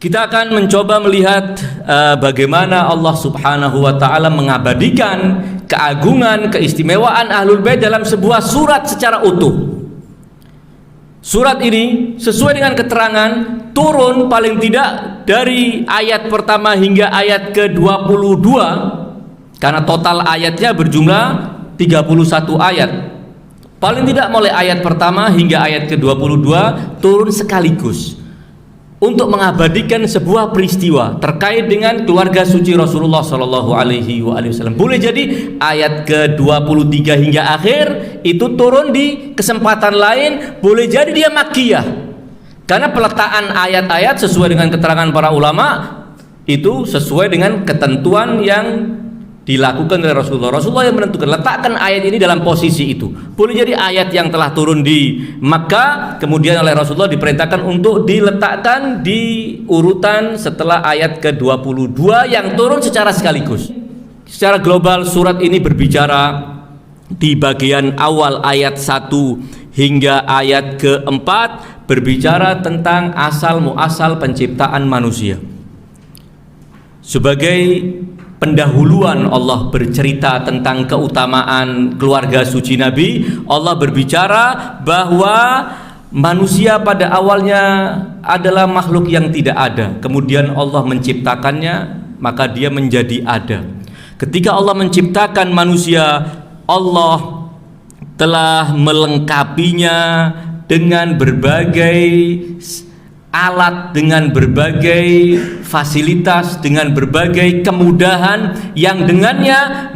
Kita akan mencoba melihat bagaimana Allah Subhanahu wa Ta'ala mengabadikan keagungan, keistimewaan Ahlul Bait dalam sebuah surat secara utuh. Surat ini sesuai dengan keterangan turun paling tidak dari ayat pertama hingga ayat ke-22, karena total ayatnya berjumlah 31 ayat. Paling tidak mulai ayat pertama hingga ayat ke-22 turun sekaligus untuk mengabadikan sebuah peristiwa terkait dengan keluarga suci Rasulullah Shallallahu Alaihi Wasallam. Boleh jadi ayat ke-23 hingga akhir itu turun di kesempatan lain, boleh jadi dia makkiyah, karena peletakan ayat-ayat sesuai dengan keterangan para ulama itu sesuai dengan ketentuan yang dilakukan oleh Rasulullah. Rasulullah yang menentukan, letakkan ayat ini dalam posisi itu. Boleh jadi ayat yang telah turun di Makkah kemudian oleh Rasulullah diperintahkan untuk diletakkan di urutan setelah ayat ke-22 yang turun secara sekaligus. Secara global surat ini berbicara di bagian awal ayat 1 hingga ayat ke-4 berbicara tentang asal muasal penciptaan manusia. Sebagai pendahuluan Allah bercerita tentang keutamaan keluarga suci Nabi. Allah berbicara bahwa manusia pada awalnya adalah makhluk yang tidak ada, kemudian Allah menciptakannya, maka dia menjadi ada. Ketika Allah menciptakan manusia, Allah telah melengkapinya dengan berbagai alat, dengan berbagai fasilitas, dengan berbagai kemudahan yang dengannya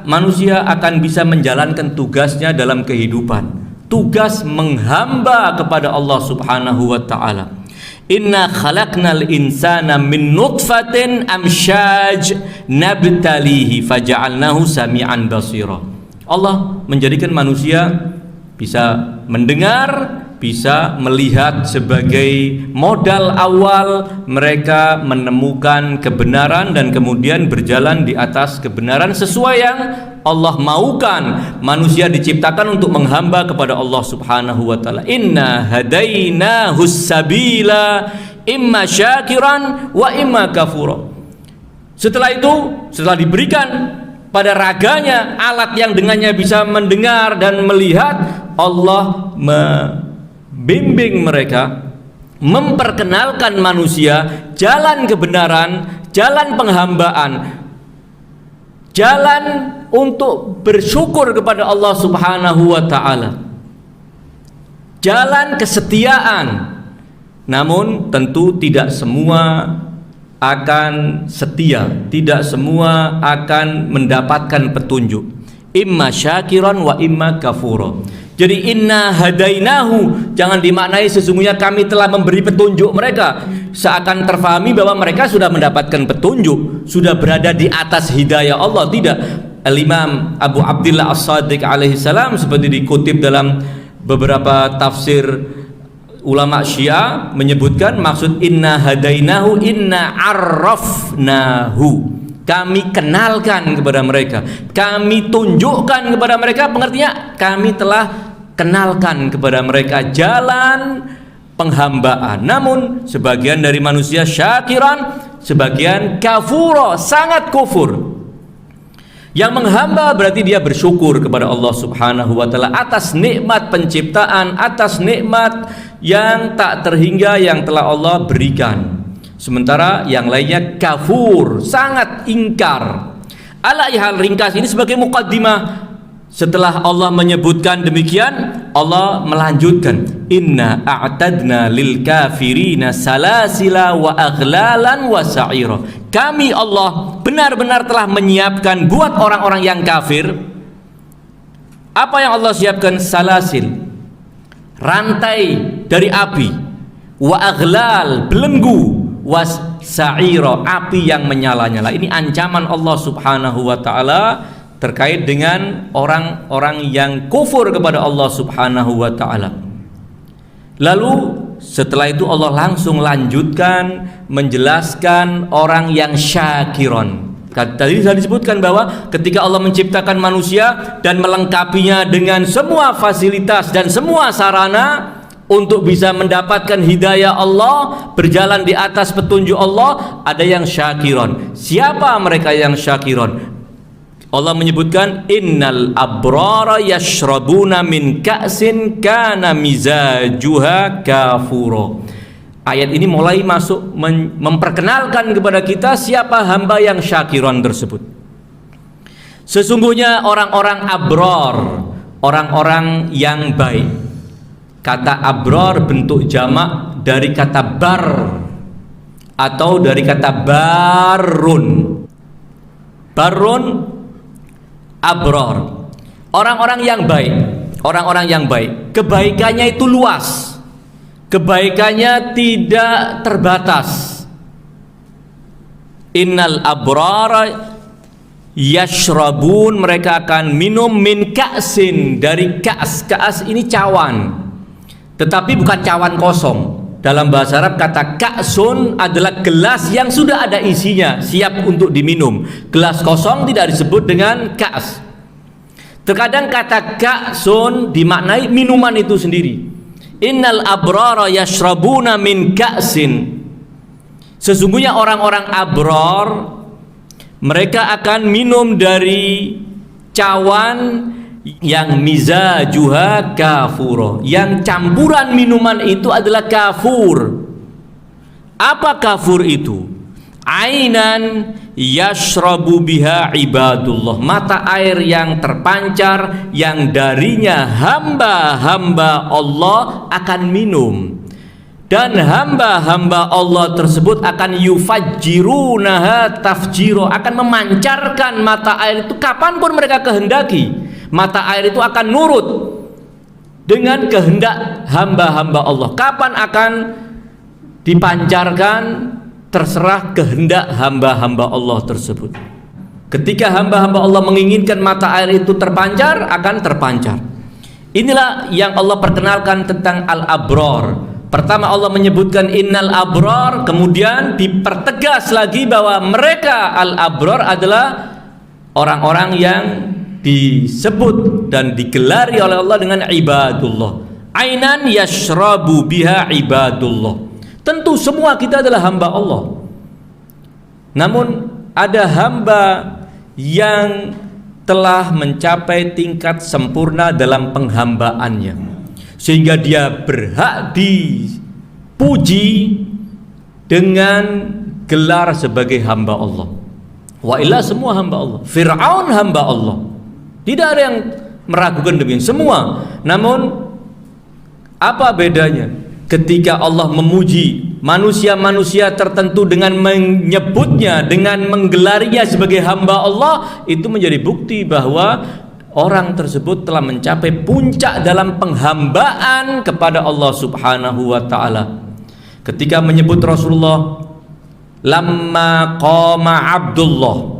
manusia akan bisa menjalankan tugasnya dalam kehidupan, tugas menghamba kepada Allah Subhanahu wa Ta'ala. Inna khalaqnal insana min nutfatin amsyaj nabtalihi faja'alnahu sami'an basira. Allah menjadikan manusia bisa mendengar, bisa melihat sebagai modal awal mereka menemukan kebenaran dan kemudian berjalan di atas kebenaran sesuai yang Allah maukan. Manusia diciptakan untuk menghamba kepada Allah Subhanahu wa Ta'ala. Inna hadainahus sabila imma syakiran wa imma kafura. Setelah itu, setelah diberikan pada raganya alat yang dengannya bisa mendengar dan melihat, Allah membimbing mereka, memperkenalkan manusia jalan kebenaran, jalan penghambaan, jalan untuk bersyukur kepada Allah Subhanahu wa Ta'ala, jalan kesetiaan. Namun tentu tidak semua akan setia, tidak semua akan mendapatkan petunjuk. Imma syakiran wa imma kafura. Jadi inna hadainahu jangan dimaknai sesungguhnya kami telah memberi petunjuk mereka, seakan terfahami bahwa mereka sudah mendapatkan petunjuk, sudah berada di atas hidayah Allah. Tidak. Al-Imam Abu Abdillah As-Sadiq alaihi salam seperti dikutip dalam beberapa tafsir ulama Syiah menyebutkan maksud inna hadainahu inna arrafnahu. Kami kenalkan kepada mereka, kami tunjukkan kepada mereka, pengertiannya kami telah kenalkan kepada mereka jalan penghambaan. Namun sebagian dari manusia syakiran, sebagian kafuro, sangat kufur. Yang menghamba berarti dia bersyukur kepada Allah Subhanahu wa Ta'ala atas nikmat penciptaan, atas nikmat yang tak terhingga yang telah Allah berikan. Sementara yang lainnya kafur, sangat ingkar. Hal ringkas ini sebagai muqaddimah. Setelah Allah menyebutkan demikian, Allah melanjutkan, inna a'tadna lil kafirina salasila wa aghlalan wa sa'ira. Kami Allah benar-benar telah menyiapkan buat orang-orang yang kafir. Apa yang Allah siapkan? Salasil, rantai dari api, wa aghlal, belenggu, was sa'ira, api yang menyala-nyala. Ini ancaman Allah Subhanahu wa Ta'ala terkait dengan orang-orang yang kufur kepada Allah Subhanahu wa Ta'ala. Lalu setelah itu Allah langsung lanjutkan menjelaskan orang yang syakiron. Tadi sudah disebutkan bahwa ketika Allah menciptakan manusia dan melengkapinya dengan semua fasilitas dan semua sarana, untuk bisa mendapatkan hidayah Allah, berjalan di atas petunjuk Allah, ada yang syakiron. Siapa mereka yang syakiron? Allah menyebutkan innal abrara yashrabuna min ka'sin kana mizajuha kafuro. Ayat ini mulai masuk memperkenalkan kepada kita siapa hamba yang syakiron tersebut. Sesungguhnya orang-orang abror, orang-orang yang baik. Kata abror bentuk jamak dari kata bar atau dari kata barun. Barun, abror. Orang-orang yang baik, orang-orang yang baik. Kebaikannya itu luas. Kebaikannya tidak terbatas. Innal abrara yashrabun, mereka akan minum min ka'sin, dari ka'as. Ka'as ini cawan. Tetapi bukan cawan kosong. Dalam bahasa Arab kata ka'sun adalah gelas yang sudah ada isinya, siap untuk diminum. Gelas kosong tidak disebut dengan ka'as. Terkadang kata ka'sun dimaknai minuman itu sendiri. Innal abrara yashrabuna min ka'sin. Sesungguhnya orang-orang abror, mereka akan minum dari cawan yang mizajuha kafuro, yang campuran minuman itu adalah kafur. Apa kafur itu? Ainan yashrabu biha ibadullah, mata air yang terpancar yang darinya hamba-hamba Allah akan minum. Dan hamba-hamba Allah tersebut akan yufajjirunaha tafjiro, akan memancarkan mata air itu kapanpun mereka kehendaki. Mata air itu akan nurut dengan kehendak hamba-hamba Allah. Kapan akan dipancarkan, terserah kehendak hamba-hamba Allah tersebut. Ketika hamba-hamba Allah menginginkan mata air itu terpancar, akan terpancar. Inilah yang Allah perkenalkan tentang al-abror. Pertama Allah menyebutkan innal abror, kemudian dipertegas lagi bahwa mereka al-abror adalah orang-orang yang disebut dan digelari oleh Allah dengan ibadullah. Ainan yashrabu biha ibadullah. Tentu semua kita adalah hamba Allah. Namun ada hamba yang telah mencapai tingkat sempurna dalam penghambaannya, sehingga dia berhak dipuji dengan gelar sebagai hamba Allah. Wa illa semua hamba Allah. Fir'aun hamba Allah. Tidak ada yang meragukan demikian, semua. Namun apa bedanya ketika Allah memuji manusia-manusia tertentu dengan menyebutnya, dengan menggelarinya sebagai hamba Allah, itu menjadi bukti bahwa orang tersebut telah mencapai puncak dalam penghambaan kepada Allah Subhanahu wa ta'ala. Ketika menyebut Rasulullah, lamma qama Abdullah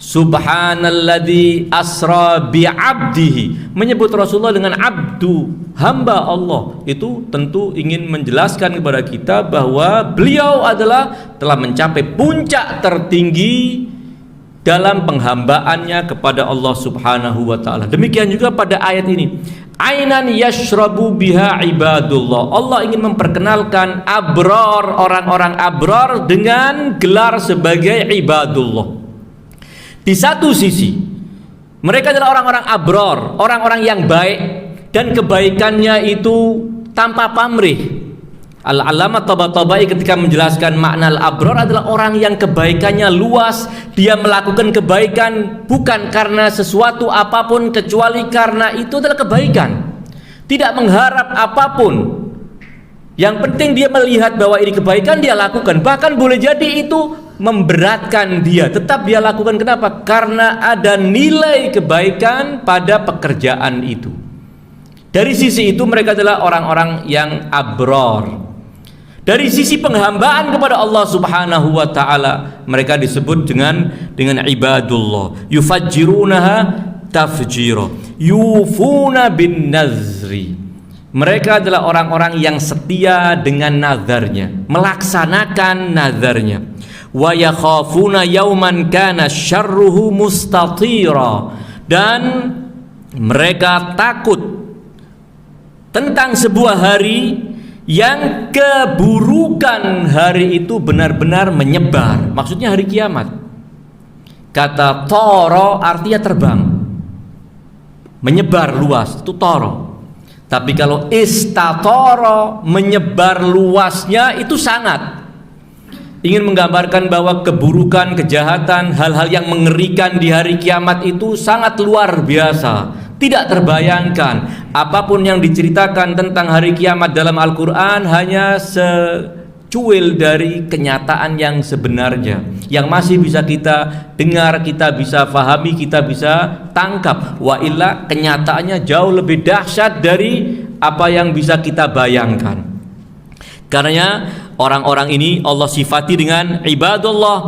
subhanalladzi asra bi'abdihi, menyebut Rasulullah dengan abdu, hamba Allah, itu tentu ingin menjelaskan kepada kita bahwa beliau adalah telah mencapai puncak tertinggi dalam penghambaannya kepada Allah Subhanahu wa ta'ala. Demikian juga pada ayat ini, ainan yashrabu biha ibadullah. Allah ingin memperkenalkan abror, orang-orang abror dengan gelar sebagai ibadullah. Di satu sisi mereka adalah orang-orang abror, orang-orang yang baik, dan kebaikannya itu tanpa pamrih. Al-Allamah Tabatabai ketika menjelaskan makna al-abror adalah orang yang kebaikannya luas. Dia melakukan kebaikan bukan karena sesuatu apapun, kecuali karena itu adalah kebaikan, tidak mengharap apapun. Yang penting dia melihat bahwa ini kebaikan, dia lakukan. Bahkan boleh jadi itu memberatkan dia, tetap dia lakukan. Kenapa? Karena ada nilai kebaikan pada pekerjaan itu. Dari sisi itu mereka adalah orang-orang yang abror. Dari sisi penghambaan kepada Allah Subhanahu wa ta'ala, mereka disebut dengan ibadullah. Yufajjirunaha tafjira, yufuna bin nazri. Mereka adalah orang-orang yang setia dengan nazarnya, melaksanakan nazarnya. Wa yakhafuna yauman kana syarruhu mustatira, dan mereka takut tentang sebuah hari yang keburukan hari itu benar-benar menyebar. Maksudnya hari kiamat. Kata toro artinya terbang, menyebar luas, itu toro. Tapi kalau istatoro, menyebar luasnya, itu sangat ingin menggambarkan bahwa keburukan, kejahatan, hal-hal yang mengerikan di hari kiamat itu sangat luar biasa, tidak terbayangkan. Apapun yang diceritakan tentang hari kiamat dalam Al-Quran hanya secuil dari kenyataan yang sebenarnya, yang masih bisa kita dengar, kita bisa fahami, kita bisa tangkap. Wa illa kenyataannya jauh lebih dahsyat dari apa yang bisa kita bayangkan. Karena orang-orang ini Allah sifati dengan ibadullah,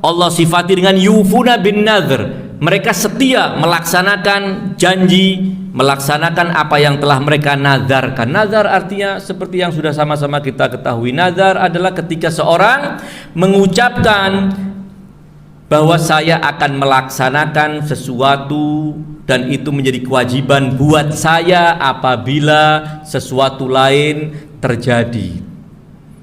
Allah sifati dengan yufuna bin nadhr. Mereka setia melaksanakan janji, melaksanakan apa yang telah mereka nazarkan. Nazar artinya seperti yang sudah sama-sama kita ketahui. Nazar adalah ketika seorang mengucapkan bahwa saya akan melaksanakan sesuatu dan itu menjadi kewajiban buat saya apabila sesuatu lain terjadi.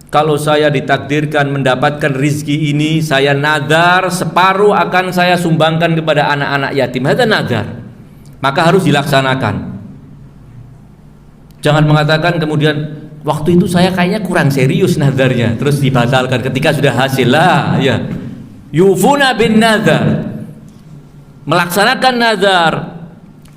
Kalau saya ditakdirkan mendapatkan rizki ini, saya nazar separuh akan saya sumbangkan kepada anak-anak yatim. Itu nazar, maka harus dilaksanakan. Jangan mengatakan kemudian waktu itu saya kayaknya kurang serius nazarnya, terus dibatalkan ketika sudah hasil lah. Ya, yufuna bin nazar, melaksanakan nazar.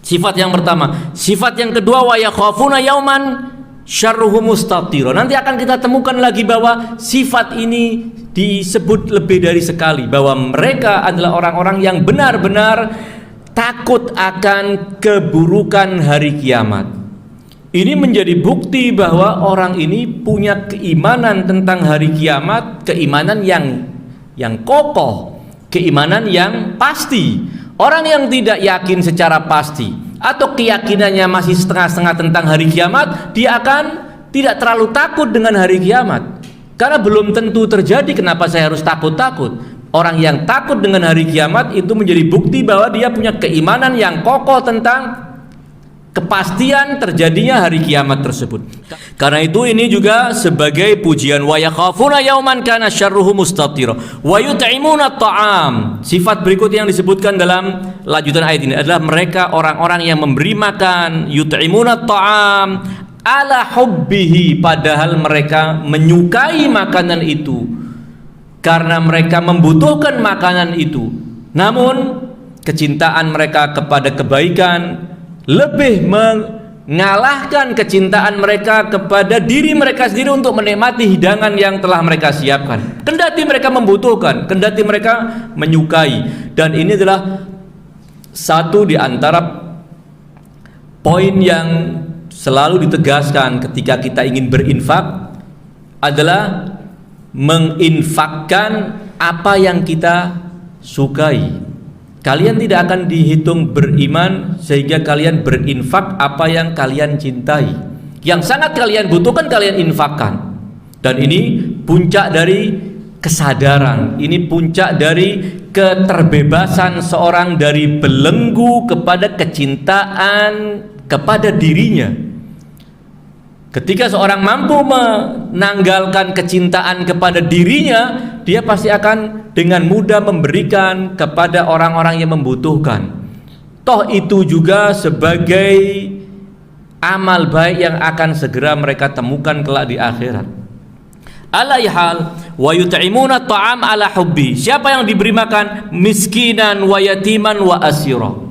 Sifat yang pertama. Sifat yang kedua, wa yakhafuna yauman syarruhu mustatiro. Nanti akan kita temukan lagi bahwa sifat ini disebut lebih dari sekali, bahwa mereka adalah orang-orang yang benar-benar takut akan keburukan hari kiamat. Ini menjadi bukti bahwa orang ini punya keimanan tentang hari kiamat, keimanan yang kokoh, keimanan yang pasti. Orang yang tidak yakin secara pasti atau keyakinannya masih setengah-setengah tentang hari kiamat, dia akan tidak terlalu takut dengan hari kiamat, karena belum tentu terjadi. Kenapa saya harus takut-takut? Orang yang takut dengan hari kiamat itu menjadi bukti bahwa dia punya keimanan yang kokoh tentang kepastian terjadinya hari kiamat tersebut. Karena itu ini juga sebagai pujian, wa yakhafuna yauman kana syarruhu mustatira wa yut'imuna at'am. Sifat berikut yang disebutkan dalam lanjutan ayat ini adalah mereka orang-orang yang memberi makan, yut'imuna at'am ala hubbihi, padahal mereka menyukai makanan itu karena mereka membutuhkan makanan itu. Namun kecintaan mereka kepada kebaikan lebih mengalahkan kecintaan mereka kepada diri mereka sendiri untuk menikmati hidangan yang telah mereka siapkan. Kendati mereka membutuhkan, kendati mereka menyukai. Dan ini adalah satu di antara poin yang selalu ditegaskan ketika kita ingin berinfak, adalah menginfakkan apa yang kita sukai. Kalian tidak akan dihitung beriman sehingga kalian berinfak apa yang kalian cintai. Yang sangat kalian butuhkan kalian infakkan. Dan ini puncak dari kesadaran, ini puncak dari keterbebasan seorang dari belenggu kepada kecintaan kepada dirinya. Ketika seorang mampu menanggalkan kecintaan kepada dirinya, dia pasti akan dengan mudah memberikan kepada orang-orang yang membutuhkan. Toh itu juga sebagai amal baik yang akan segera mereka temukan kelak di akhirat. Alaihal wa yut'imuna ta'am ala hubbi. Siapa yang diberi makan? Miskinan wa yatiman wa asira.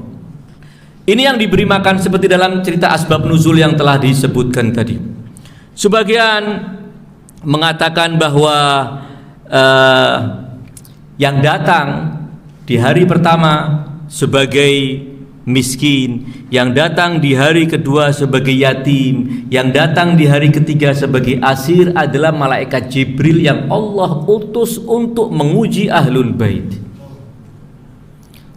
Ini yang diberi makan seperti dalam cerita asbab nuzul yang telah disebutkan tadi. Sebagian mengatakan bahwa yang datang di hari pertama sebagai miskin, yang datang di hari kedua sebagai yatim, yang datang di hari ketiga sebagai asir adalah malaikat Jibril yang Allah utus untuk menguji ahlul bait.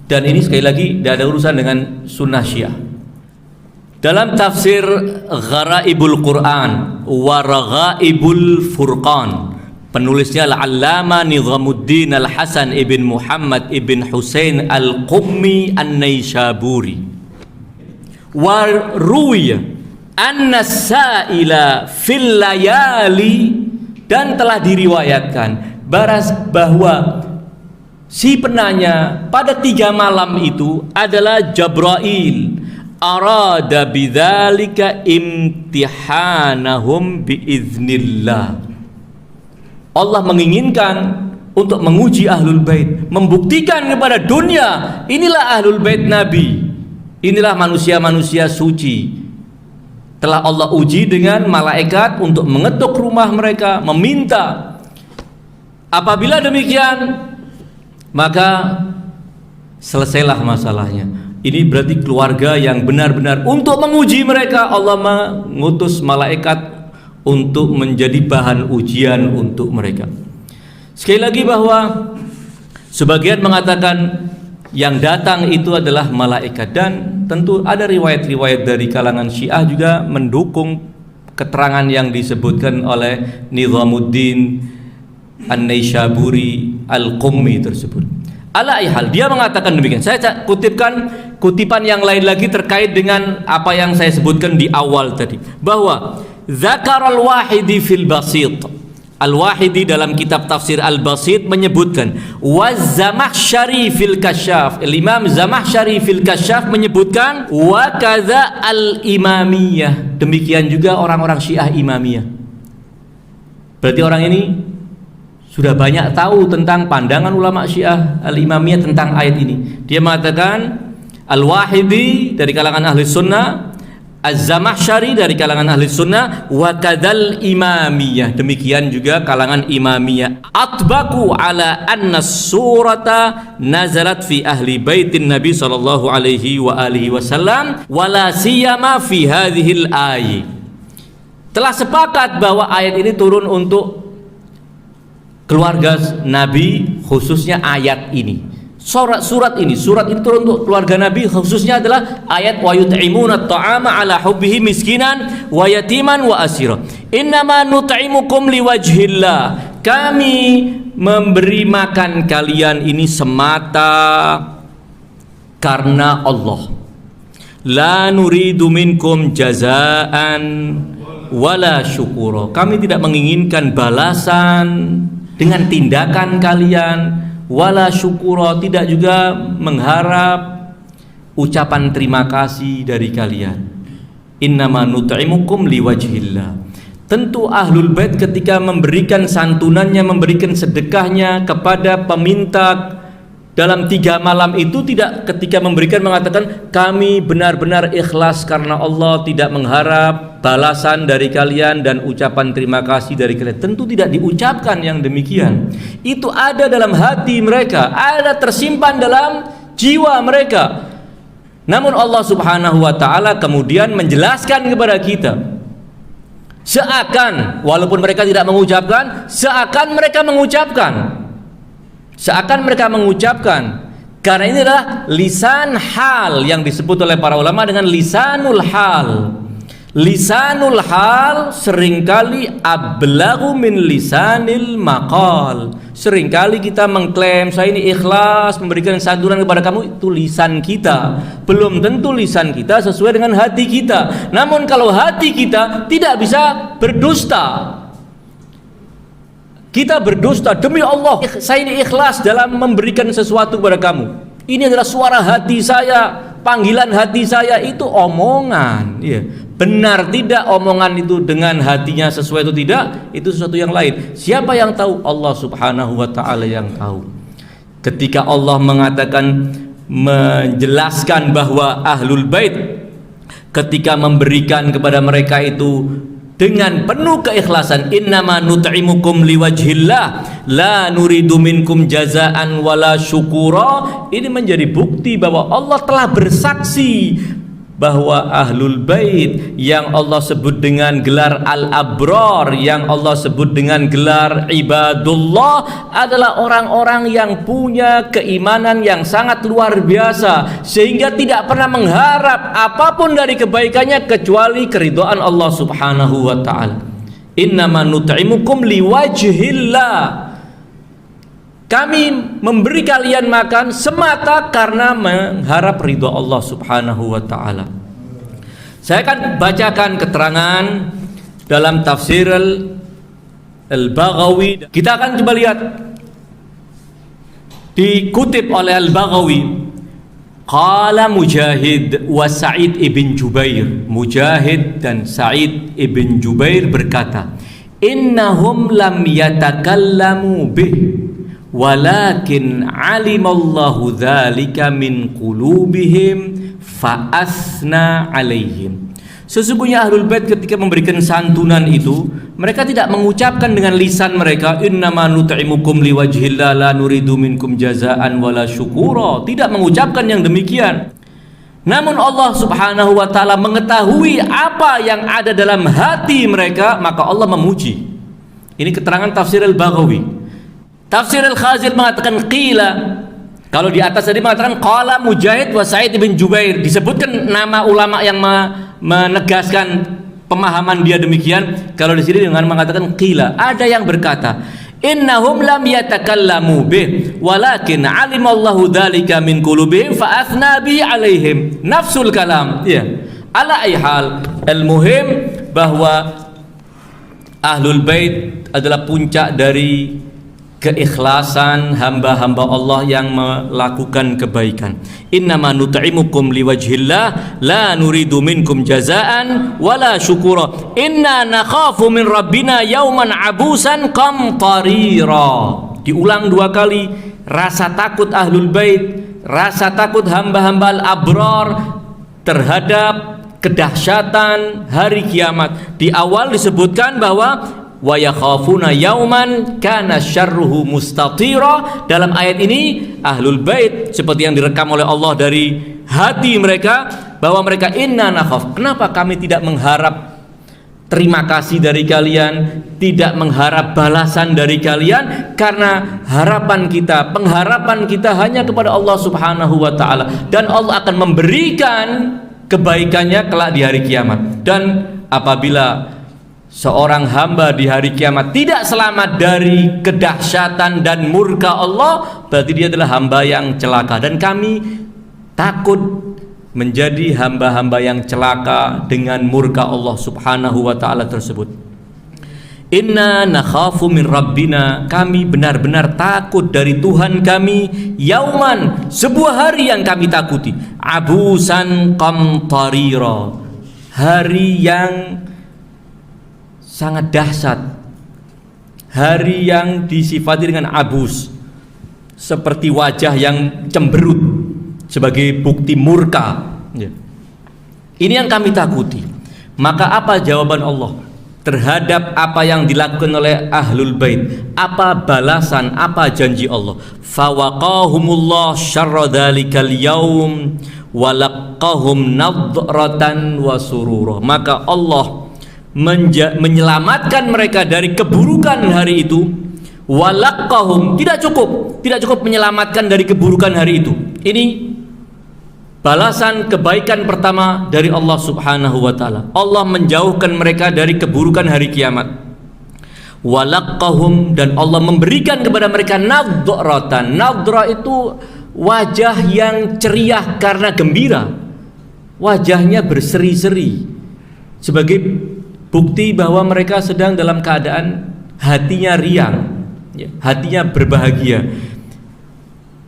Dan ini sekali lagi tidak ada urusan dengan sunnah Syiah. Dalam tafsir Gharaibul Quran wa Raghaibul Furqan, penulisnya Al-Allama Nizamuddin Al-Hasan ibn Muhammad ibn Husain Al-Qummi An-Naisaburi. Wa ruwiya, annasaila fil layali, dan telah diriwayatkan bahwa si penanya pada 3 malam itu adalah Jabrail. Arada bidzalika imtihanahum biiznillah. Allah menginginkan untuk menguji ahlul bait, membuktikan kepada dunia, inilah ahlul bait Nabi, inilah manusia-manusia suci. Telah Allah uji dengan malaikat untuk mengetuk rumah mereka, meminta. Apabila demikian, maka selesailah masalahnya. Ini berarti keluarga yang benar-benar untuk menguji mereka. Allah mengutus malaikat untuk menjadi bahan ujian untuk mereka. Sekali lagi bahwa sebagian mengatakan yang datang itu adalah malaikat, dan tentu ada riwayat-riwayat dari kalangan Syiah juga mendukung keterangan yang disebutkan oleh Nizamuddin An-Naisaburi Al-Qummi tersebut. Ala ihal, dia mengatakan demikian. Saya kutipkan kutipan yang lain lagi terkait dengan apa yang saya sebutkan di awal tadi, bahwa Zakar al-Wahidi fil Basit, Al-Wahidi dalam kitab tafsir Al-Basit menyebutkan, Waz-Zamakhsyari fil Kasyaf, Imam Zamakhsyari fil Kasyaf menyebutkan, wa kadza al-Imamiyah, demikian juga orang-orang Syiah Imamiyah. Berarti orang ini sudah banyak tahu tentang pandangan ulama Syiah Al-Imamiyah tentang ayat ini. Dia mengatakan Al-Wahidi dari kalangan ahli sunnah, Az-Zamakhsyari dari kalangan ahli sunnah, wa kadzal Imamiyah, demikian juga kalangan Imamiyah. Atbaku ala anna surata nazalat fi ahli baitin Nabi sallallahu alaihi wa alihi wasallam wala siyama fi hadhil ayat. Telah sepakat bahwa ayat ini turun untuk keluarga Nabi, khususnya ayat ini. Surat ini turun untuk keluarga Nabi, khususnya adalah ayat wa yut'imuna at-ta'ama ala hubbihi miskinan wa yatiman wa asira. Innama nut'imukum liwajhillah. Kami memberi makan kalian ini semata karena Allah. La nuridu minkum jazaan wala syukura. Kami tidak menginginkan balasan dengan tindakan kalian, wala syukura, tidak juga mengharap ucapan terima kasih dari kalian. Innama nut'imukum liwajhillah. Tentu ahlul bait ketika memberikan santunannya, memberikan sedekahnya kepada peminta dalam 3 malam itu, tidak ketika memberikan mengatakan kami benar-benar ikhlas karena Allah, tidak mengharap balasan dari kalian dan ucapan terima kasih dari kalian. Tentu tidak diucapkan yang demikian. Itu ada dalam hati mereka, ada tersimpan dalam jiwa mereka. Namun Allah Subhanahu wa taala kemudian menjelaskan kepada kita, seakan walaupun mereka tidak mengucapkan, seakan mereka mengucapkan. Seakan mereka mengucapkan, karena ini adalah lisan hal yang disebut oleh para ulama dengan lisanul hal. Lisanul hal seringkali ablaghu min lisanil maqal. Seringkali kita mengklaim saya ini ikhlas memberikan santunan kepada kamu, itu lisan kita. Belum tentu lisan kita sesuai dengan hati kita. Namun kalau hati kita tidak bisa berdusta, kita berdusta, demi Allah saya ini ikhlas dalam memberikan sesuatu kepada kamu, ini adalah suara hati saya, panggilan hati saya, itu omongan, ya. Benar tidak omongan itu dengan hatinya sesuai itu tidak, itu sesuatu yang lain. Siapa yang tahu? Allah Subhanahu wa ta'ala yang tahu. Ketika Allah mengatakan, menjelaskan bahwa ahlul bait ketika memberikan kepada mereka itu dengan penuh keikhlasan, innama nut'imukum liwajhillah la nuridu minkum jazaan wala syukura, ini menjadi bukti bahwa Allah telah bersaksi bahwa ahlul bait yang Allah sebut dengan gelar al-abrar, yang Allah sebut dengan gelar ibadullah, adalah orang-orang yang punya keimanan yang sangat luar biasa, sehingga tidak pernah mengharap apapun dari kebaikannya kecuali keridhaan Allah Subhanahu wa ta'ala. Innama nut'imukum liwajhillah, kami memberi kalian makan semata karena mengharap ridha Allah Subhanahu wa ta'ala. Saya akan bacakan keterangan dalam tafsir Al-Baghawi. Kita akan coba lihat, dikutip oleh Al-Baghawi, qala Mujahid wa Sa'id ibn Jubair. Mujahid dan Sa'id ibn Jubair berkata, innahum lam yatakallamu bih walakin alimallahu dzalika min qulubihim fa asna alaihim. Sesungguhnya Ahlul Bait ketika memberikan santunan itu, mereka tidak mengucapkan dengan lisan mereka, innama nut'imukum liwajhillah la nuridu minkum jazaan wala syukura. Tidak mengucapkan yang demikian. Namun Allah Subhanahu wa taala mengetahui apa yang ada dalam hati mereka, maka Allah memuji. Ini keterangan tafsir Al-Baghawi. Tafsir Al-Khazir mengatakan qila. Kalau di atas tadi mengatakan qala Mujahid wa Sa'id bin Jubair, disebutkan nama ulama yang menegaskan pemahaman dia demikian. Kalau di sini dengan mengatakan qila, ada yang berkata innahum lam yatakallamu bih walakin alimallahu dzalika min qulubihim fa athna bi alaihim. Nafsul kalam, ya. Ala ai hal, al-muhim bahwa Ahlul Bait adalah puncak dari keikhlasan hamba-hamba Allah yang melakukan kebaikan. Innama nut'imukum liwajhillah la nuridu minkum jazaan wala syukura. Inna nakhafu min rabbina yauman abusan qamtarira. Diulang 2 kali, rasa takut Ahlul Bait, rasa takut hamba-hamba al-abrar terhadap kedahsyatan hari kiamat. Di awal disebutkan bahwa wa yakhafuna yauman kana syarruhu mustatira. Dalam ayat ini Ahlul Bait seperti yang direkam oleh Allah dari hati mereka, bahwa mereka inna nakhaf. Kenapa kami tidak mengharap terima kasih dari kalian, tidak mengharap balasan dari kalian? Karena harapan kita, pengharapan kita hanya kepada Allah Subhanahu wa taala, dan Allah akan memberikan kebaikannya kelak di hari kiamat. Dan apabila seorang hamba di hari kiamat tidak selamat dari kedahsyatan dan murka Allah, berarti dia adalah hamba yang celaka. Dan kami takut menjadi hamba-hamba yang celaka dengan murka Allah Subhanahu wa ta'ala tersebut. Inna nakhafu min rabbina, kami benar-benar takut dari Tuhan kami, yauman, sebuah hari yang kami takuti, abusan qamtarira, hari yang sangat dahsyat, hari yang disifati dengan abus, seperti wajah yang cemberut sebagai bukti murka. Ini yang kami takuti. Maka apa jawaban Allah terhadap apa yang dilakukan oleh Ahlul Bait? Apa balasan, apa janji Allah? Fawaqahumullah syarra dzalikal yaum walaqahum nadratan wa surura. Maka Allah menyelamatkan mereka dari keburukan hari itu. Walaqahum, tidak cukup menyelamatkan dari keburukan hari itu. Ini balasan kebaikan pertama dari Allah Subhanahu wa taala. Allah menjauhkan mereka dari keburukan hari kiamat. Walaqahum, dan Allah memberikan kepada mereka nadratan. Nadra itu wajah yang ceria karena gembira. Wajahnya berseri-seri sebagai bukti bahwa mereka sedang dalam keadaan hatinya riang, hatinya berbahagia.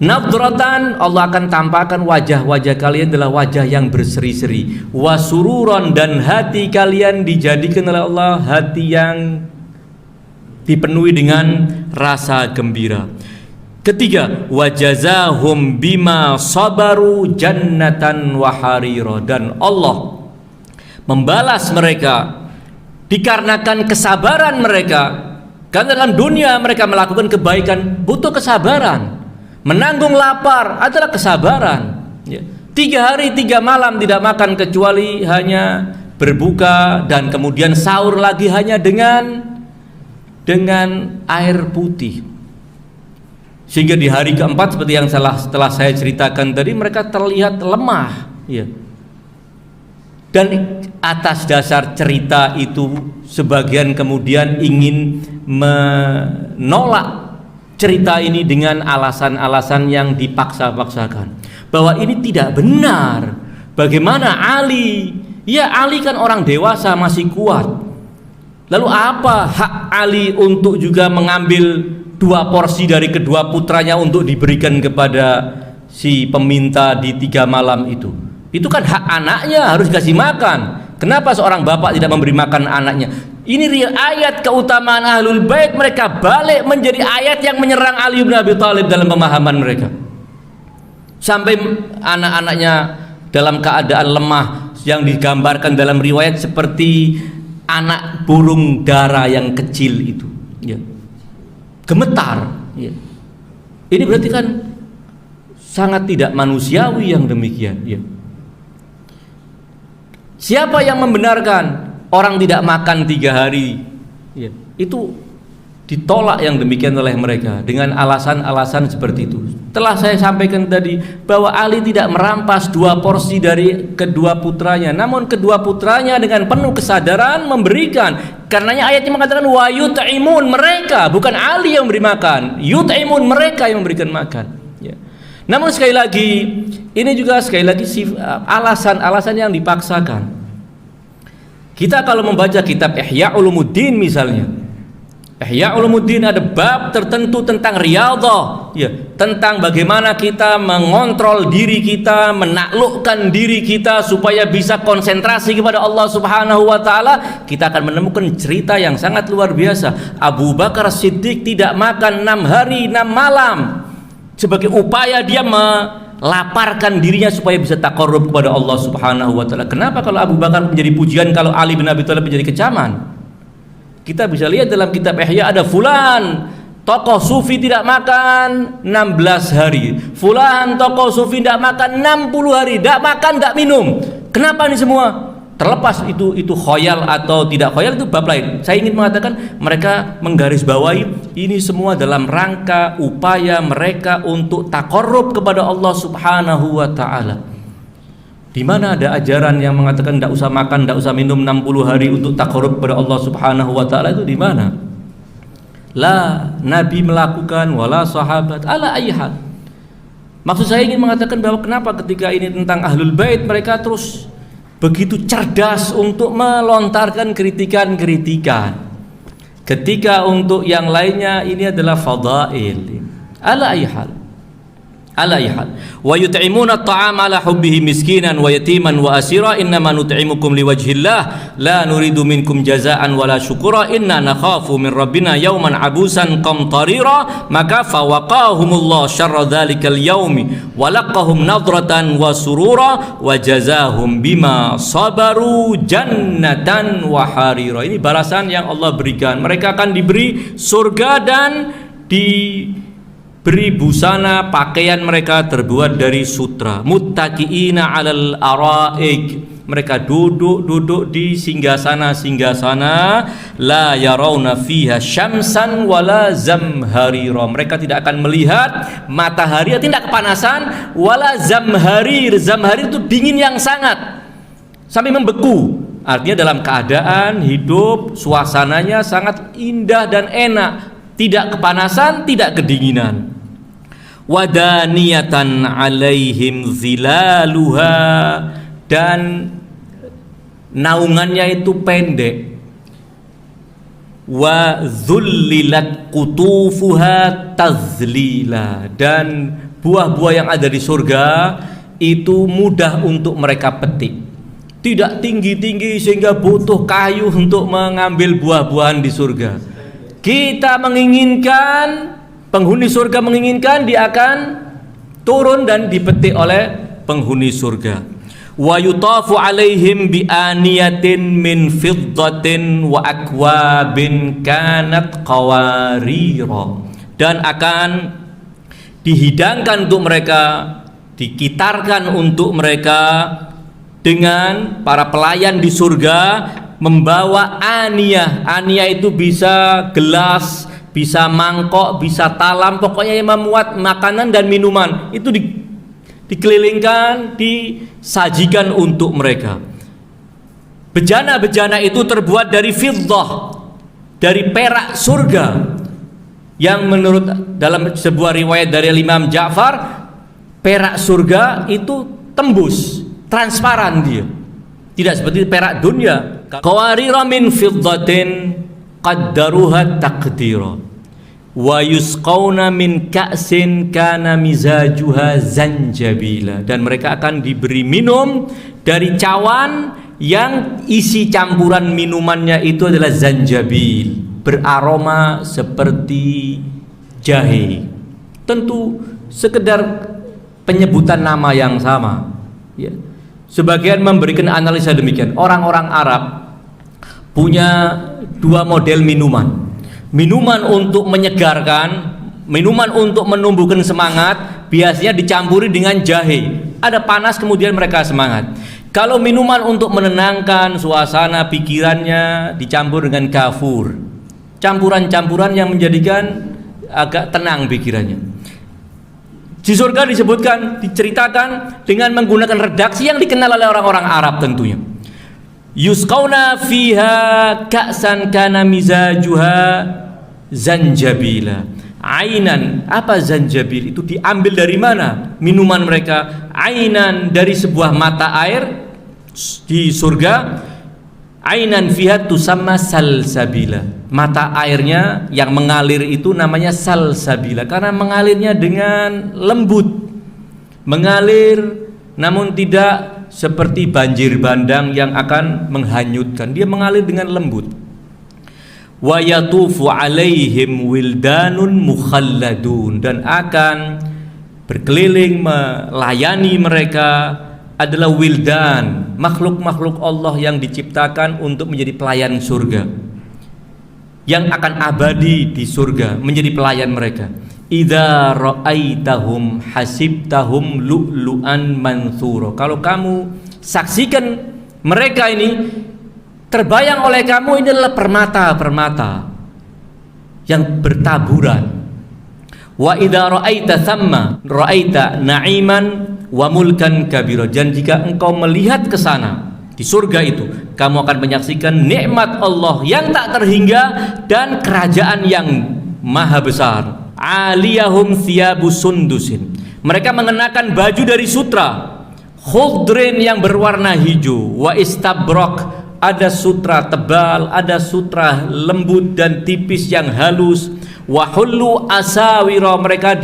Nadratan, Allah akan tampakkan wajah-wajah kalian adalah wajah yang berseri-seri. Wasururon, dan hati kalian dijadikan oleh Allah hati yang dipenuhi dengan rasa gembira. Ketiga, wajazahum bima sabaru jannatan wa harira, dan Allah membalas mereka dikarenakan kesabaran mereka. Karena dalam dunia mereka melakukan kebaikan butuh kesabaran. Menanggung lapar adalah kesabaran. 3 hari 3 malam tidak makan kecuali hanya berbuka, dan kemudian sahur lagi hanya dengan air putih. Sehingga di hari keempat seperti yang setelah saya ceritakan tadi, mereka terlihat lemah. Dan atas dasar cerita itu, sebagian kemudian ingin menolak cerita ini dengan alasan-alasan yang dipaksa-paksakan, bahwa ini tidak benar. Bagaimana Ali Ya, Ali kan orang dewasa, masih kuat. Lalu apa hak Ali untuk juga mengambil 2 porsi dari kedua putranya untuk diberikan kepada si peminta di 3 malam itu? Itu kan hak anaknya, harus dikasih makan. Kenapa seorang bapak tidak memberi makan anaknya? Ini real ayat keutamaan Ahlul Bait, mereka balik menjadi ayat yang menyerang Ali bin Abi Thalib dalam pemahaman mereka. Sampai anak-anaknya dalam keadaan lemah yang digambarkan dalam riwayat seperti anak burung dara yang kecil itu, ya. Gemetar, ya. Ini berarti kan sangat tidak manusiawi yang demikian, ya. Siapa yang membenarkan orang tidak makan 3 hari, ya. Itu ditolak yang demikian oleh mereka dengan alasan-alasan seperti itu. Telah saya sampaikan tadi bahwa Ali tidak merampas 2 porsi dari kedua putranya, namun kedua putranya dengan penuh kesadaran memberikan. Karenanya ayatnya mengatakan wa yut'imun, mereka, bukan Ali yang memberi makan, yut'imun, mereka yang memberikan makan, ya. Namun sekali lagi ini juga sekali lagi alasan-alasan yang dipaksakan. Kita kalau membaca kitab Ihya Ulumuddin misalnya, Ihya Ulumuddin ada bab tertentu tentang riyadhah, ya, tentang bagaimana kita mengontrol diri kita, menaklukkan diri kita supaya bisa konsentrasi kepada Allah Subhanahu wa taala. Kita akan menemukan cerita yang sangat luar biasa. Abu Bakar Siddiq tidak makan 6 hari 6 malam sebagai upaya dia melaparkan dirinya supaya bisa taqarrub kepada Allah Subhanahu wa taala. Kenapa kalau Abu Bakar menjadi pujian, kalau Ali bin Abi Thalib menjadi kecaman? Kita bisa lihat dalam kitab Ihya ada fulan tokoh sufi tidak makan 16 hari, fulan tokoh sufi tidak makan 60 hari, tidak makan, tidak minum. Kenapa ini semua? Terlepas itu khoyal atau tidak khoyal, itu bab lain. Saya ingin mengatakan mereka menggarisbawahi ini semua dalam rangka upaya mereka untuk taqarrub kepada Allah Subhanahu wa taala. Di mana ada ajaran yang mengatakan tidak usah makan, tidak usah minum 60 hari untuk taqarrub kepada Allah Subhanahu wa taala? Itu di mana? La Nabi melakukan, wala sahabat, ala ayhal. Maksud saya ingin mengatakan bahwa kenapa ketika ini tentang Ahlul Bait mereka terus begitu cerdas untuk melontarkan kritikan-kritikan, ketika untuk yang lainnya ini adalah fadail. Ala ayhal. Wa yut'imuna at-ta'ama ala hubbihi miskinan wa yatiman wa asira innama nut'imukum liwajhillah la nuridu minkum jazaa'an wala syukura inna nakhafu min rabbina yawman abusan qamtarira. Maka fawaqahumullah syarra dzalikal yaumi wa laqahum nadratan wa surura wa jazahum bima sabaru jannatan wa harira. Ini balasan yang Allah berikan. Mereka akan diberi surga dan beri busana, pakaian mereka terbuat dari sutra. Muttaqiina 'alal araik, mereka duduk di singgasana la yarawna fiha syamsan wala zamharira. Mereka tidak akan melihat matahari, tidak kepanasan, wala zamharir. Zamharir itu dingin yang sangat sampai membeku. Artinya dalam keadaan hidup suasananya sangat indah dan enak, tidak kepanasan, tidak kedinginan. Wadaniyatan alaihim zilaluha, dan naungannya itu pendek. Wa dzullilat qutufuha tazlila, dan buah-buah yang ada di surga itu mudah untuk mereka petik. Tidak tinggi-tinggi sehingga butuh kayu untuk mengambil buah-buahan di surga. Kita menginginkan, penghuni surga menginginkan, dia akan turun dan dipetik oleh penghuni surga. Wa yutafu alaihim bi aniyatin min fiddatin wa akwabin kanat qawarira, dan akan dihidangkan untuk mereka, dikitarkan untuk mereka dengan para pelayan di surga membawa aniyah. Aniyah itu bisa gelas, bisa mangkok, bisa talam, pokoknya yang memuat makanan dan minuman itu dikelilingkan, disajikan untuk mereka. Bejana-bejana itu terbuat dari fiddah, dari perak surga, yang menurut dalam sebuah riwayat dari Imam Ja'far, perak surga itu tembus, transparan dia, Tidak seperti perak dunia. Qawarira min fiddatin qaddaruha taqdira wa yusqawna min ka'sin kana mizajuha zanjabila. Dan mereka akan diberi minum dari cawan yang isi campuran minumannya itu adalah zanjabil, beraroma seperti jahe. Tentu sekedar penyebutan nama yang sama, ya. Sebagian memberikan analisa demikian. Orang-orang Arab punya dua model minuman. Minuman untuk menyegarkan, minuman untuk menumbuhkan semangat, biasanya dicampuri dengan jahe. Ada panas kemudian mereka semangat. Kalau minuman untuk menenangkan suasana pikirannya, dicampur dengan kafur. Campuran-campuran yang menjadikan agak tenang pikirannya. Di surga disebutkan, diceritakan dengan menggunakan redaksi yang dikenal oleh orang-orang Arab tentunya. Yusqauna fiha ka'san kana mizajuha zanjabila. Ainan, apa zanjabil? Itu diambil dari mana? Minuman mereka ainan, dari sebuah mata air di surga. Ainan fiha tusamma salsabila. Mata airnya yang mengalir itu namanya salsabila karena mengalirnya dengan lembut. Mengalir namun tidak seperti banjir bandang yang akan menghanyutkan. Dia mengalir dengan lembut. Wa yatufu alaihim wildanun mukhalladun, dan akan berkeliling melayani mereka adalah wildan, makhluk-makhluk Allah yang diciptakan untuk menjadi pelayan surga, yang akan abadi di surga menjadi pelayan mereka. Idza ra'aitahum hasibtahum lu'lu'an manthura. Kalau kamu saksikan mereka ini, terbayang oleh kamu ini adalah permata-permata yang bertaburan. Wa idza ra'aita thamma ra'aita na'iman wa mulkan kabira. Dan jika engkau melihat ke sana di surga itu, kamu akan menyaksikan nikmat Allah yang tak terhingga dan kerajaan yang maha besar. Aliyahum thiyabu sundusin. Mereka mengenakan baju dari sutra, khudrin yang berwarna hijau, wa istabrak, ada sutra tebal, ada sutra lembut dan tipis yang halus. Wa hullu asawira, mereka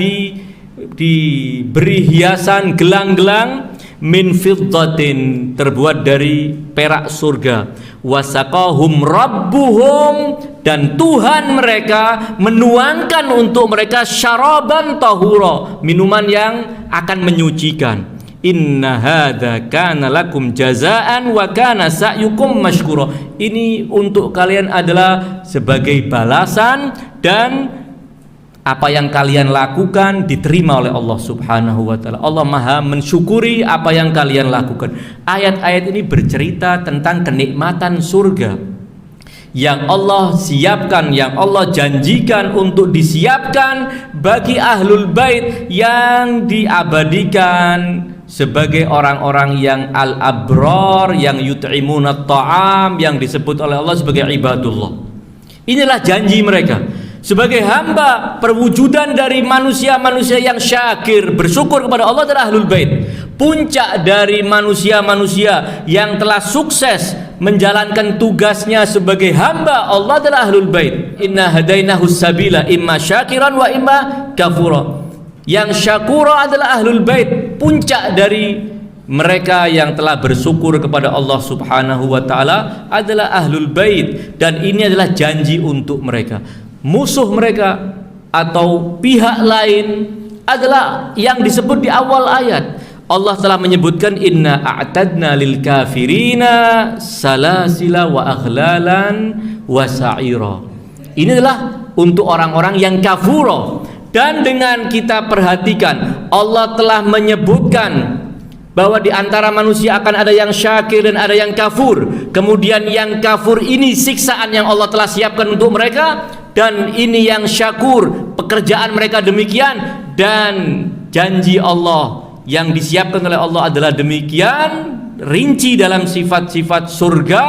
diberi hiasan gelang-gelang min fiddatin, terbuat dari perak surga. Wasaqahum rabbuhum, dan Tuhan mereka menuangkan untuk mereka syaraban tahura, minuman yang akan menyucikan. Inna hadza kana lakum jazaan wa kana sa'yukum mashkura. Ini untuk kalian adalah sebagai balasan, dan apa yang kalian lakukan diterima oleh Allah Subhanahu wa taala. Allah Maha mensyukuri apa yang kalian lakukan. Ayat-ayat ini bercerita tentang kenikmatan surga yang Allah siapkan, yang Allah janjikan untuk disiapkan bagi ahlul bait yang diabadikan sebagai orang-orang yang al-abrar, yang yut'imuna ta'am, yang disebut oleh Allah sebagai ibadullah. Inilah janji mereka sebagai hamba, perwujudan dari manusia-manusia yang syakir, bersyukur kepada Allah adalah ahlul bait. Puncak dari manusia-manusia yang telah sukses menjalankan tugasnya sebagai hamba Allah adalah ahlul bait. Inna hadainahus sabila imma syakiran wa imma kafura. Yang syakura adalah ahlul bait, puncak dari mereka yang telah bersyukur kepada Allah Subhanahu wa taala adalah ahlul bait, dan ini adalah janji untuk mereka. Musuh mereka atau pihak lain adalah yang disebut di awal ayat. Allah telah menyebutkan inna a'tadna lil kafirina salasila wa aghlalan wa sa'ira. Ini adalah untuk orang-orang yang kafuro. Dan dengan kita perhatikan, Allah telah menyebutkan bahwa di antara manusia akan ada yang syakir dan ada yang kafur. Kemudian yang kafur ini siksaan yang Allah telah siapkan untuk mereka, dan ini yang syakur, pekerjaan mereka demikian, dan janji Allah yang disiapkan oleh Allah adalah demikian rinci dalam sifat-sifat surga.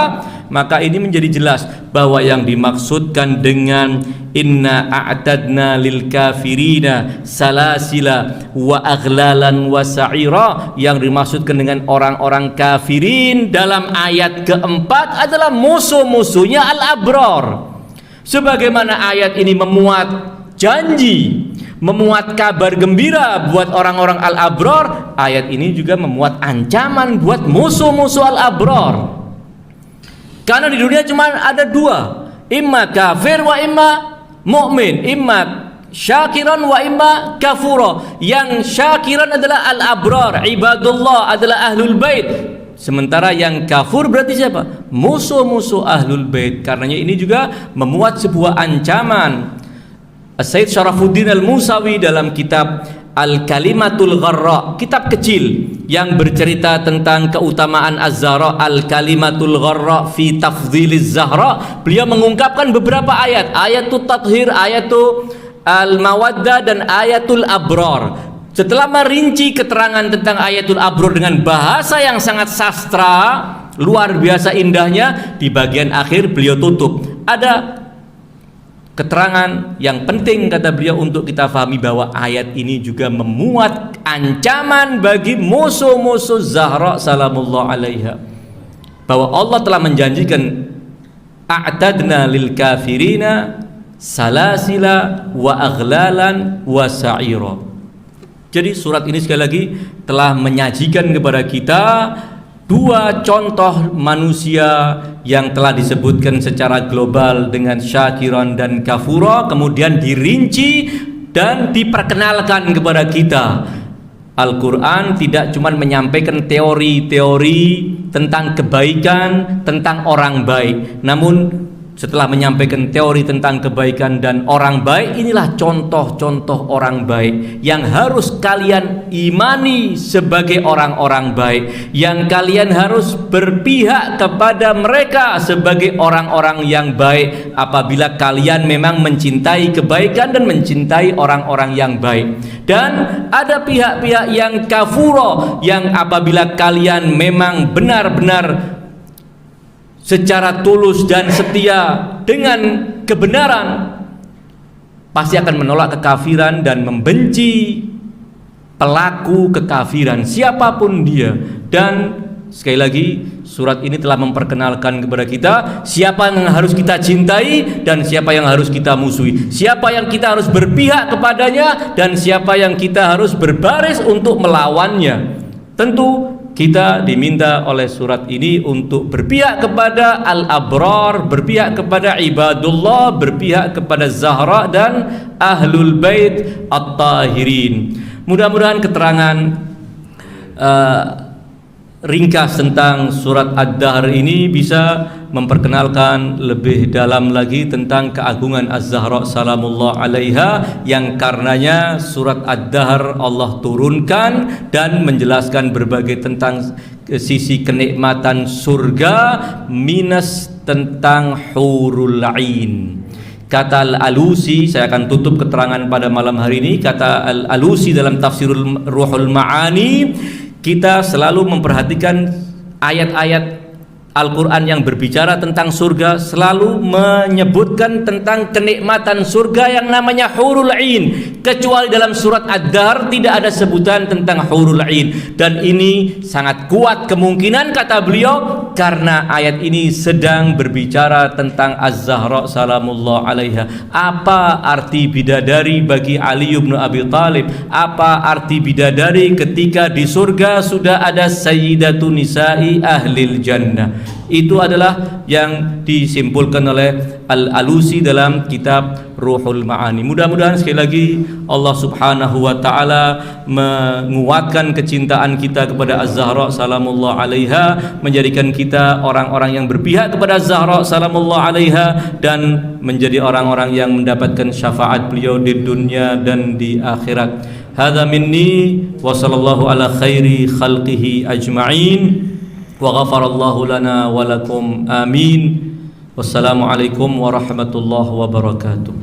maka ini menjadi jelas bahwa yang dimaksudkan dengan inna a'tadna lil kafirina salasila wa aghlalan wa sa'ira, yang dimaksudkan dengan orang-orang kafirin dalam ayat keempat adalah musuh-musuhnya al-abrar. Sebagaimana ayat ini memuat janji, memuat kabar gembira buat orang-orang al-abrar, ayat ini juga memuat ancaman buat musuh-musuh al-abrar. Karena di dunia cuma ada dua, imma kafir wa imma mu'min, imma syakiran wa imma kafura. Yang syakiran adalah al-abrar, ibadullah, adalah ahlul bait. Sementara yang kafur berarti siapa? Musuh-musuh ahlul bait. Karenanya ini juga memuat sebuah ancaman. Sayyid Syarafuddin Al-Musawi dalam kitab Al-Kalimatul Gharra, kitab kecil yang bercerita tentang keutamaan Az-Zahra, Al-Kalimatul Gharra fi Tafdhiliz Zahra, beliau mengungkapkan beberapa ayat, ayatul tathhir, ayatul al-mawaddah dan ayatul abrar. Setelah merinci keterangan tentang ayatul abrar dengan bahasa yang sangat sastra, luar biasa indahnya, di bagian akhir beliau tutup ada keterangan yang penting, kata beliau, untuk kita fahami bahwa ayat ini juga memuat ancaman bagi musuh-musuh Zahra salamullah alaiha, bahwa Allah telah menjanjikan a'tadna lil kafirina salasila wa aghlalan wa sa'ira. Jadi surat ini sekali lagi telah menyajikan kepada kita dua contoh manusia yang telah disebutkan secara global dengan syakiran dan kafura, kemudian dirinci dan diperkenalkan kepada kita. Al-Quran tidak cuma menyampaikan teori-teori tentang kebaikan, tentang orang baik, namun setelah menyampaikan teori tentang kebaikan dan orang baik, inilah contoh-contoh orang baik yang harus kalian imani sebagai orang-orang baik, yang kalian harus berpihak kepada mereka sebagai orang-orang yang baik apabila kalian memang mencintai kebaikan dan mencintai orang-orang yang baik. Dan ada pihak-pihak yang kafuro, yang apabila kalian memang benar-benar secara tulus dan setia dengan kebenaran, pasti akan menolak kekafiran dan membenci pelaku kekafiran siapapun dia. Dan sekali lagi surat ini telah memperkenalkan kepada kita siapa yang harus kita cintai dan siapa yang harus kita musuhi, siapa yang kita harus berpihak kepadanya dan siapa yang kita harus berbaris untuk melawannya. Tentu kita diminta oleh surat ini untuk berpihak kepada al-abrar, berpihak kepada ibadullah, berpihak kepada Zahra dan ahlul bait at-tahirin. Mudah-mudahan keterangan ringkas tentang surat Ad-Dahr ini bisa memperkenalkan lebih dalam lagi tentang keagungan Az-Zahra salamullah alaiha, yang karenanya surat Ad-Dahr Allah turunkan dan menjelaskan berbagai tentang sisi kenikmatan surga minus tentang hurul ain. Kata Al-Alusi, saya akan tutup keterangan pada malam hari ini. Kata Al-Alusi dalam tafsirul Ruhul Ma'ani, kita selalu memperhatikan ayat-ayat Al-Quran yang berbicara tentang surga selalu menyebutkan tentang kenikmatan surga yang namanya hurul ain, kecuali dalam surat Ad-Dahr tidak ada sebutan tentang hurul ain. Dan ini sangat kuat kemungkinan, kata beliau, karena ayat ini sedang berbicara tentang Az-Zahra salamullah alaiha. Apa arti bidadari bagi Ali bin Abi Thalib? Apa arti bidadari ketika di surga sudah ada sayyidatu nisa'i ahlil jannah? Itu adalah yang disimpulkan oleh Al-Alusi dalam kitab Ruhul Ma'ani. Mudah-mudahan sekali lagi Allah subhanahu wa ta'ala menguatkan kecintaan kita kepada Az-Zahra salamullah alaiha, menjadikan kita orang-orang yang berpihak kepada Az-Zahra salamullah alaiha, dan menjadi orang-orang yang mendapatkan syafaat beliau di dunia dan di akhirat. Hadza minni wa sallallahu ala khairi khalqihi ajma'in. Wa ghafarallahu lana wa lakum amin. Wassalamualaikum warahmatullahi wabarakatuh.